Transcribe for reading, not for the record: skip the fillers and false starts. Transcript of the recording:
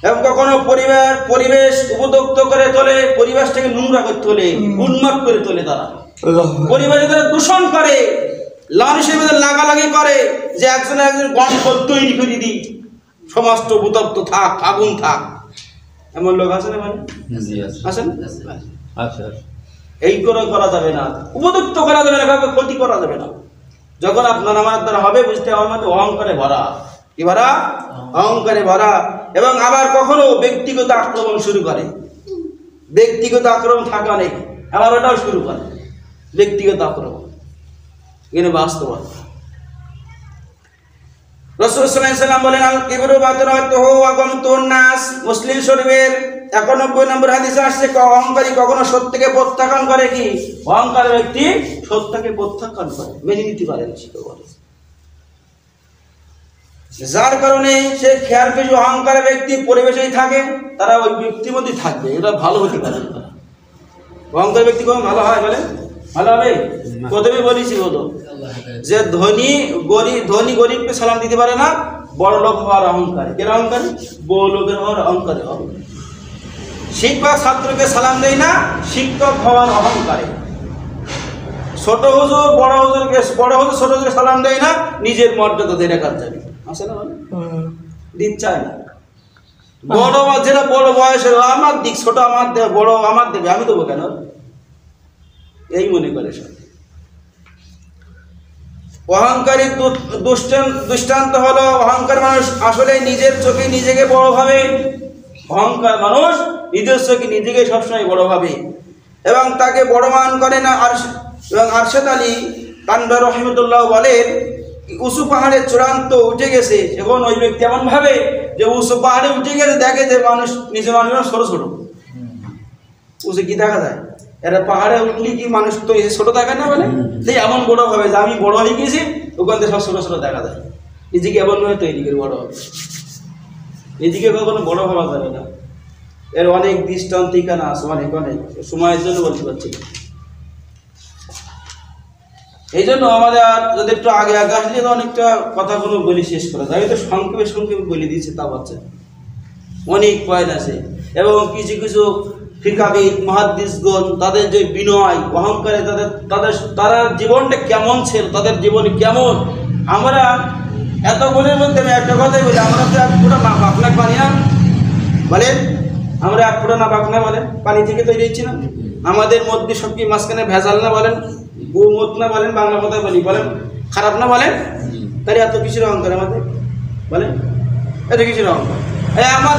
এবং কখনো পরিবেশ উপযুক্ত করে তোলে, পরিবেশটাকে নোংরা করে তোলে, উন্মাদ করে তোলে। তারা পরিবেশে তারা দূষণ করে, মানুষের মধ্যে লাগালাগি করে যে একজন গন্ধ তৈরি করে দিই, সমাজটা উত্তপ্ত থাক, আগুন থাক। এমন লোক আছে না ভাই? আছেন? আচ্ছা, এই করে করা যাবে না, উপযুক্ত করা যাবে না, কাউকে ক্ষতি করা যাবে না। যখন আপনার আমার দ্বারা হবে, বুঝতে আমার মধ্যে অহংকারে ভরা। কি ভরা? অহংকারে ভরা। এবং আবার কখনো ব্যক্তিগত আক্রমণ শুরু করে। ব্যক্তিগত আক্রমণ থাকে অনেক, আবার ওটাও শুরু করে ব্যক্তিগত আক্রমণ। এখানে বাস্তবতা। রাসূল সাল্লাল্লাহু আলাইহি ওয়াসাল্লাম বলেন, আল কিবরু বাতরাতুহু ওয়া গামতুন নাস। মুসলিম শরীফের 91 নম্বর হাদিসে আসছে, অহংকারী কখনো সত্যকে প্রত্যাখ্যান করে। কি? অহংকারী ব্যক্তি সত্যকে প্রত্যাখ্যান করে, মেনে নিতে পারে না। যার কারণে সে খেয়ালকে যে অহংকারী ব্যক্তি পরিবেশেই থাকে, তারা ওই ব্যক্তির মধ্যেই থাকবে, এটা ভালো হতে পারে না। অহংকারী ব্যক্তি কখন ভালো হয় বলে? ভালো হবে? প্রথমে বলেছি বলো যে ধনী গরিবকে সালাম দিতে পারে না, বড় লোক হওয়ার অহংকারী। কেন অহংকারী? বড় লোকের হওয়ার অহংকারী হবে। শিক্ষক ছাত্রকে সালাম দেয় না, শিক্ষক হওয়ার অহংকারী। ছোট হুজুর বড় হুজুরকে ছোট হুজুরকে সালাম দেয় না, নিজের মর্যাদা ধরে রাখার জন্য। আছে না? দিন চায় না। বড় যেটা বড় বয়সের, আমার দিক, ছোট আমার দেবে, বড় আমার দেবে, আমি দেবো কেন? এই মনে করে সব। অহংকারী দৃষ্টান্ত হলো, অহংকার মানুষ আসলে নিজের চোখে নিজেকে বড় ভাবে। অহংকার মানুষ নিজের চোখে নিজেকে সবসময় বড় ভাবে এবং তাকে বড় মান করে না। এবং আরশাদ আলী তানভী রাহিমাহুল্লাহ বলেন, উঁচু পাহাড়ে চূড়ান্ত উঠে গেছে, এখন ওই ব্যক্তি এমন ভাবে যে উঁচু পাহাড়ে উঠে গেছে, দেখে যে মানুষ ছোট ছোট। উঁচু কি দেখা যায়? এরা পাহাড়ে উঠলে কি মানুষ তো ছোট দেখা না? বলে সেই এমন বড় হবে যে আমি বড় হয়ে গেছি, ওখান থেকে সব ছোট ছোট দেখা যায়। নিজেকে এমন ভাবে তৈরি করে বড় হবে, নিজেকে কখনো বড় ভাবা যাবে না। এর অনেক দৃষ্টান্ত ঠিকানা আছে, অনেক সময়ের জন্য বলতে পারছি না। এই জন্য আমাদের যদি একটু আগে আসলে অনেকটা কথাগুলো বলি শেষ করা যায়। আমি তো সংক্ষেপে বলে দিয়েছি, তা পাচ্ছে অনেক পয়েন্ট আছে। এবং কিছু কিছু ফিকাবিদ মুহাদ্দিসগণ তাদের যে বিনয়, অহংকারে তারা জীবনটা কেমন ছিল, তাদের জীবন কেমন। আমরা এতগুলোর মধ্যে আমি একটা কথাই বলি, আমরা তো এক ফোঁটা না পাকনা পানি না বলেন, আমরা এক ফোঁটা না পাকনা বলেন পানি থেকে তৈরি হচ্ছি না। আমাদের মধ্যে সব কি মাঝখানে ভেজাল না বলেন, গোমত না বলেন, বাংলা কথায় বলি, বলেন খারাপ না বলেন। তাই এত কিছুর অহংকার আমাদের, বলেন এত কিছুর অহংকার। আমার